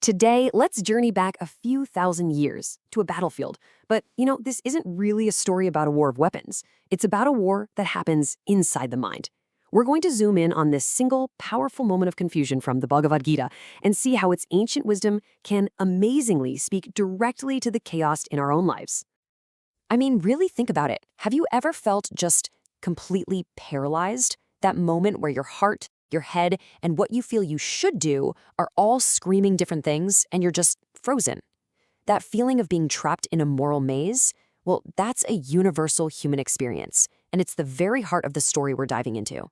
Today, let's journey back a few thousand years to a battlefield. But, this isn't really a story about a war of weapons. It's about a war that happens inside the mind. We're going to zoom in on this single, powerful moment of confusion from the Bhagavad Gita and see how its ancient wisdom can amazingly speak directly to the chaos in our own lives. I mean, really think about it. Have you ever felt just completely paralyzed? That moment where your heart, your head, and what you feel you should do are all screaming different things and you're just frozen. That feeling of being trapped in a moral maze, well, that's a universal human experience, and it's the very heart of the story we're diving into.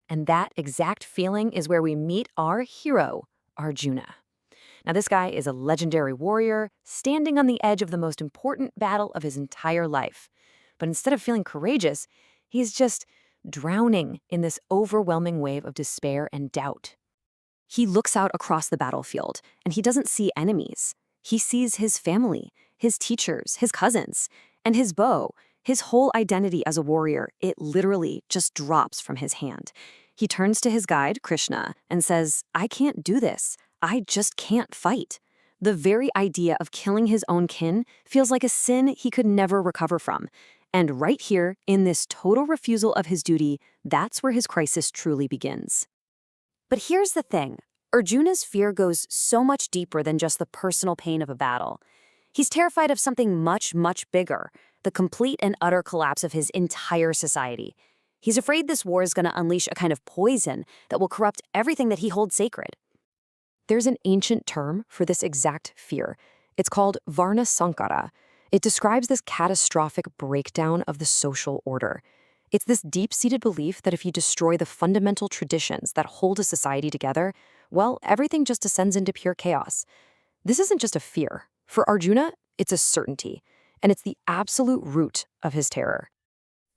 And that exact feeling is where we meet our hero, Arjuna. Now, this guy is a legendary warrior standing on the edge of the most important battle of his entire life. But instead of feeling courageous, he's just drowning in this overwhelming wave of despair and doubt. He looks out across the battlefield, and he doesn't see enemies. He sees his family, his teachers, his cousins, and his bow. His whole identity as a warrior, it literally just drops from his hand. He turns to his guide, Krishna, and says, "I can't do this. I just can't fight." The very idea of killing his own kin feels like a sin he could never recover from. And right here, in this total refusal of his duty, that's where his crisis truly begins. But here's the thing. Arjuna's fear goes so much deeper than just the personal pain of a battle. He's terrified of something much, much bigger, the complete and utter collapse of his entire society. He's afraid this war is going to unleash a kind of poison that will corrupt everything that he holds sacred. There's an ancient term for this exact fear. It's called Varna Sankara. It describes this catastrophic breakdown of the social order. It's this deep-seated belief that if you destroy the fundamental traditions that hold a society together, well, everything just descends into pure chaos. This isn't just a fear. For Arjuna, it's a certainty, and it's the absolute root of his terror.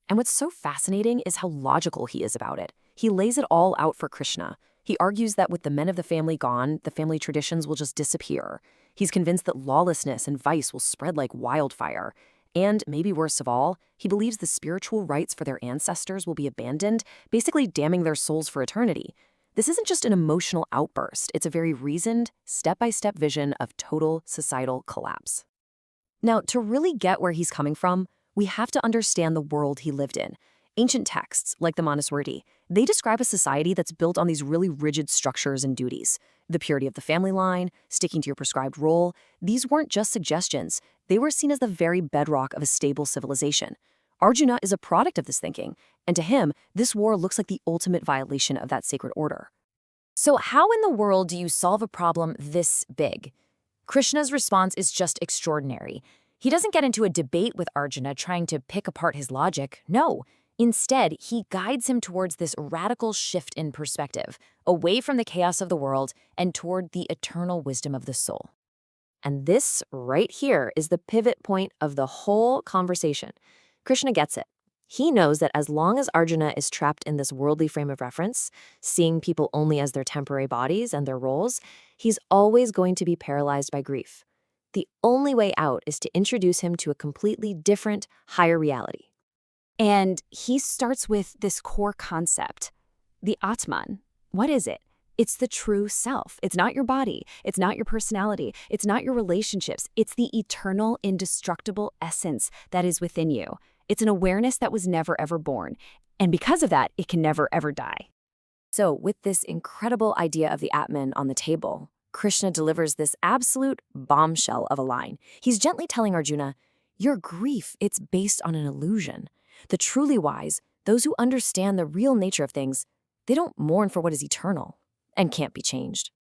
And what's so fascinating is how logical he is about it. He lays it all out for Krishna. He argues that with the men of the family gone, the family traditions will just disappear. He's convinced that lawlessness and vice will spread like wildfire. And, maybe worst of all, he believes the spiritual rites for their ancestors will be abandoned, basically damning their souls for eternity. This isn't just an emotional outburst. It's a very reasoned, step-by-step vision of total societal collapse. Now, to really get where he's coming from, we have to understand the world he lived in. Ancient texts, like the Manusmriti, they describe a society that's built on these really rigid structures and duties. The purity of the family line, sticking to your prescribed role, these weren't just suggestions. They were seen as the very bedrock of a stable civilization. Arjuna is a product of this thinking, and to him, this war looks like the ultimate violation of that sacred order. So how in the world do you solve a problem this big? Krishna's response is just extraordinary. He doesn't get into a debate with Arjuna trying to pick apart his logic. No. Instead, he guides him towards this radical shift in perspective, away from the chaos of the world and toward the eternal wisdom of the soul. And this right here is the pivot point of the whole conversation. Krishna gets it. He knows that as long as Arjuna is trapped in this worldly frame of reference, seeing people only as their temporary bodies and their roles, he's always going to be paralyzed by grief. The only way out is to introduce him to a completely different, higher reality. And he starts with this core concept, the Atman. What is it? It's the true self. It's not your body. It's not your personality. It's not your relationships. It's the eternal, indestructible essence that is within you. It's an awareness that was never, ever born. And because of that, it can never, ever die. So with this incredible idea of the Atman on the table, Krishna delivers this absolute bombshell of a line. He's gently telling Arjuna, your grief, it's based on an illusion. The truly wise, those who understand the real nature of things, they don't mourn for what is eternal and can't be changed.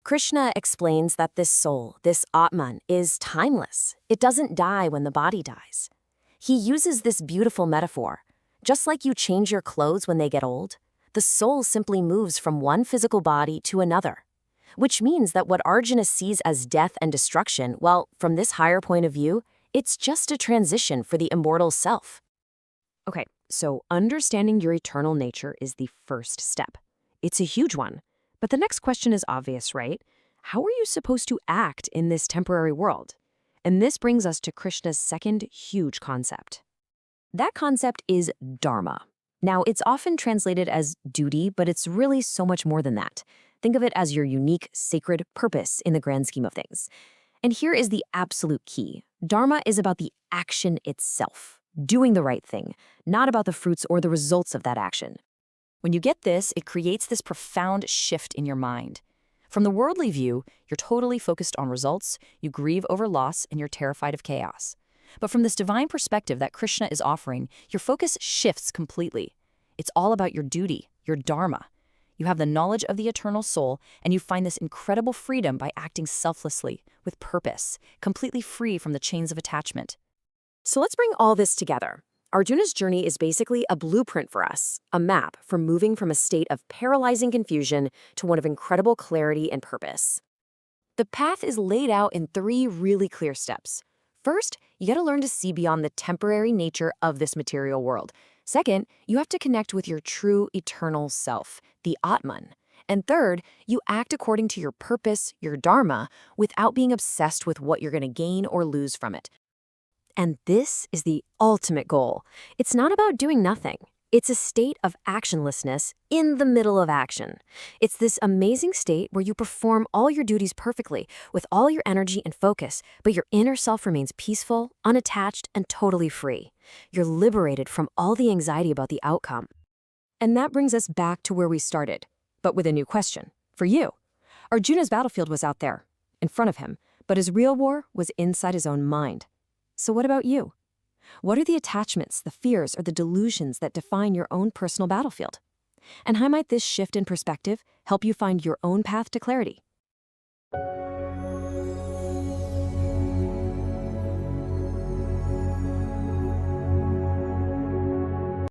Krishna explains that this soul, this Atman, is timeless. It doesn't die when the body dies. He uses this beautiful metaphor. Just like you change your clothes when they get old, the soul simply moves from one physical body to another. Which means that what Arjuna sees as death and destruction, well, from this higher point of view, it's just a transition for the immortal self. Okay, so understanding your eternal nature is the first step. It's a huge one. But the next question is obvious, right? How are you supposed to act in this temporary world? And this brings us to Krishna's second huge concept. That concept is dharma. Now, it's often translated as duty, but it's really so much more than that. Think of it as your unique, sacred purpose in the grand scheme of things. And here is the absolute key. Dharma is about the action itself, doing the right thing, not about the fruits or the results of that action. When you get this, it creates this profound shift in your mind. From the worldly view, you're totally focused on results, you grieve over loss, and you're terrified of chaos. But from this divine perspective that Krishna is offering, your focus shifts completely. It's all about your duty, your dharma. You have the knowledge of the eternal soul, and you find this incredible freedom by acting selflessly, with purpose, completely free from the chains of attachment. So let's bring all this together. Arjuna's journey is basically a blueprint for us, a map for moving from a state of paralyzing confusion to one of incredible clarity and purpose. The path is laid out in 3 really clear steps. First, you got to learn to see beyond the temporary nature of this material world. Second, you have to connect with your true eternal self, the Atman. And third, you act according to your purpose, your dharma, without being obsessed with what you're going to gain or lose from it. And this is the ultimate goal. It's not about doing nothing. It's a state of actionlessness in the middle of action. It's this amazing state where you perform all your duties perfectly with all your energy and focus, but your inner self remains peaceful, unattached, and totally free. You're liberated from all the anxiety about the outcome. And that brings us back to where we started, but with a new question. For you, Arjuna's battlefield was out there, in front of him, but his real war was inside his own mind. So what about you? What are the attachments, the fears, or the delusions that define your own personal battlefield? And how might this shift in perspective help you find your own path to clarity?